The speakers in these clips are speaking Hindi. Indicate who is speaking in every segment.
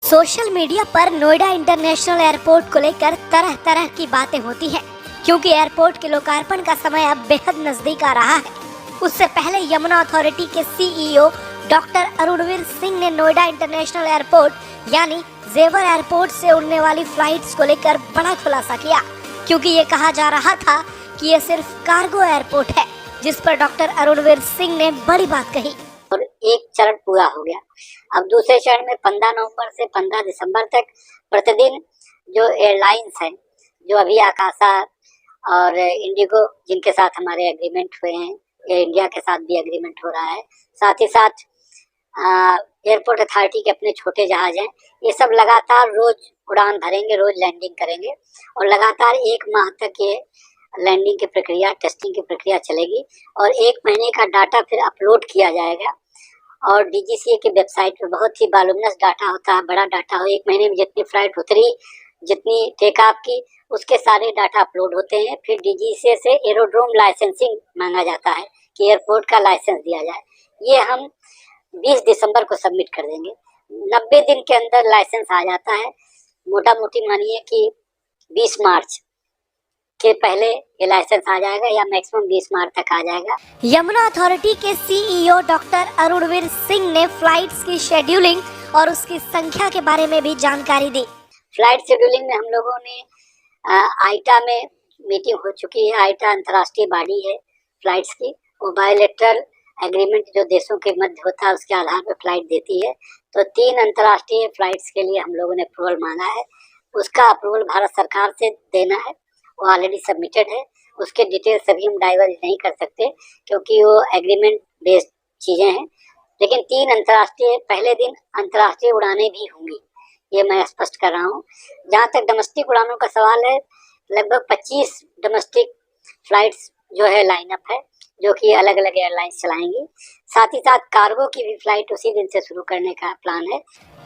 Speaker 1: सोशल मीडिया पर नोएडा इंटरनेशनल एयरपोर्ट को लेकर तरह तरह की बातें होती हैं, क्योंकि एयरपोर्ट के लोकार्पण का समय अब बेहद नजदीक आ रहा है। उससे पहले यमुना अथॉरिटी के सीईओ डॉक्टर अरुणवीर सिंह ने नोएडा इंटरनेशनल एयरपोर्ट यानी जेवर एयरपोर्ट से उड़ने वाली फ्लाइट्स को लेकर बड़ा खुलासा किया, क्योंकि ये कहा जा रहा था कि ये सिर्फ कार्गो एयरपोर्ट है, जिस पर डॉक्टर अरुणवीर सिंह ने बड़ी बात कही।
Speaker 2: और एक चरण पूरा हो गया। अब दूसरे चरण में 15 नवंबर से 15 दिसंबर तक प्रतिदिन जो एयरलाइंस हैं, जो अभी आकाशा और इंडिगो जिनके साथ हमारे एग्रीमेंट हुए हैं, एयर इंडिया के साथ भी एग्रीमेंट हो रहा है, साथ ही साथ एयरपोर्ट अथॉरिटी के अपने छोटे जहाज हैं, ये सब लगातार रोज उड़ान भरेंगे, रोज लैंडिंग करेंगे और लगातार 1 माह तक ये लैंडिंग की प्रक्रिया, टेस्टिंग की प्रक्रिया चलेगी और 1 महीने का डाटा फिर अपलोड किया जाएगा। और डीजीसीए की वेबसाइट पे बहुत ही वॉल्यूमिनस डाटा होता है, बड़ा डाटा हो। 1 महीने में जितनी फ्लाइट उतरी, जितनी टेक ऑफ की, उसके सारे डाटा अपलोड होते हैं। फिर डीजीसीए से एरोड्रोम लाइसेंसिंग मांगा जाता है कि एयरपोर्ट का लाइसेंस दिया जाए। ये हम 20 दिसंबर को सबमिट कर देंगे। 90 दिन के अंदर लाइसेंस आ जाता है। मोटा मोटी मानिए कि 20 मार्च के पहले ये लाइसेंस आ जाएगा या मैक्सिमम 20 मार्च तक आ जाएगा।
Speaker 1: यमुना अथॉरिटी के सीईओ डॉक्टर अरुणवीर सिंह ने फ्लाइट्स की शेड्यूलिंग और उसकी संख्या के बारे में भी जानकारी दी।
Speaker 2: फ्लाइट शेड्यूलिंग में हम लोगों ने आईटा में मीटिंग हो चुकी है। आईटा अंतर्राष्ट्रीय बॉडी है फ्लाइट्स की। वो बायलैटरल एग्रीमेंट जो देशों के मध्य होता है उसके आधार पर फ्लाइट देती है। तो 3 अंतर्राष्ट्रीय फ्लाइट्स के लिए हम लोगों ने अप्रूवल मांगा है। उसका अप्रूवल भारत सरकार से देना है, वो ऑलरेडी सबमिटेड है। उसके डिटेल्स सभी हम डाइवर्ज नहीं कर सकते क्योंकि वो एग्रीमेंट बेस्ड चीज़ें हैं। लेकिन 3 अंतर्राष्ट्रीय, पहले दिन अंतर्राष्ट्रीय उड़ानें भी होंगी, ये मैं स्पष्ट कर रहा हूँ। जहाँ तक डोमेस्टिक उड़ानों का सवाल है, लगभग 25 डोमेस्टिक फ्लाइट्स जो है लाइनअप है, जो कि अलग अलग एयरलाइंस चलाएंगी। साथ ही साथ कार्गो की भी फ्लाइट उसी दिन से शुरू करने का प्लान है।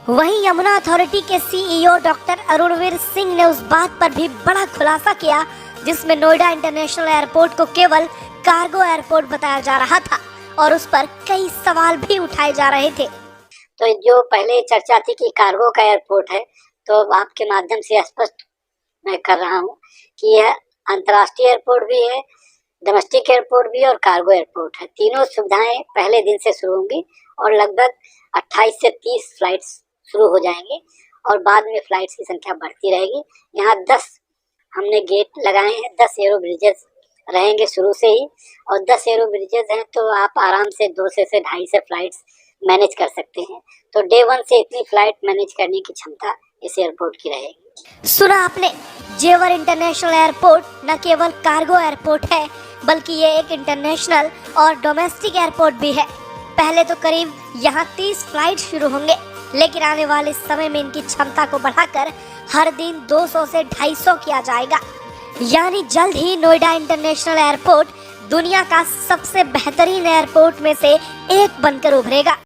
Speaker 1: वहीं यमुना अथॉरिटी के सीईओ डॉक्टर अरुणवीर सिंह ने उस बात पर भी बड़ा खुलासा किया जिसमें नोएडा इंटरनेशनल एयरपोर्ट को केवल कार्गो एयरपोर्ट बताया जा रहा था और उस पर कई सवाल भी उठाए जा रहे थे।
Speaker 2: तो जो पहले चर्चा थी कि कार्गो का एयरपोर्ट है, तो आपके माध्यम से स्पष्ट मैं कर रहा हूँ कि यह अंतर्राष्ट्रीय एयरपोर्ट भी है, डोमेस्टिक एयरपोर्ट भी और कार्गो एयरपोर्ट है। तीनों सुविधाएं पहले दिन से शुरू होंगी और लगभग 28 से 30 फ्लाइट्स शुरू हो जाएंगी और बाद में फ्लाइट्स की संख्या बढ़ती रहेगी। यहाँ 10 हमने गेट लगाए हैं, 10 एरो ब्रिजेस रहेंगे शुरू से ही, और 10 एरो ब्रिजेस हैं तो आप आराम से 2 से 2.5 से फ्लाइट्स मैनेज कर सकते हैं। तो डे 1 से इतनी फ्लाइट मैनेज करने की क्षमता इस एयरपोर्ट की रहेगी।
Speaker 1: सुना आपने, जेवर इंटरनेशनल एयरपोर्ट न केवल कार्गो एयरपोर्ट है बल्कि ये एक इंटरनेशनल और डोमेस्टिक एयरपोर्ट भी है। पहले तो करीब यहाँ 30 फ्लाइट शुरू होंगे, लेकिन आने वाले समय में इनकी क्षमता को बढ़ाकर हर दिन 200 से 250 किया जाएगा। यानी जल्द ही नोएडा इंटरनेशनल एयरपोर्ट दुनिया का सबसे बेहतरीन एयरपोर्ट में से एक बनकर उभरेगा।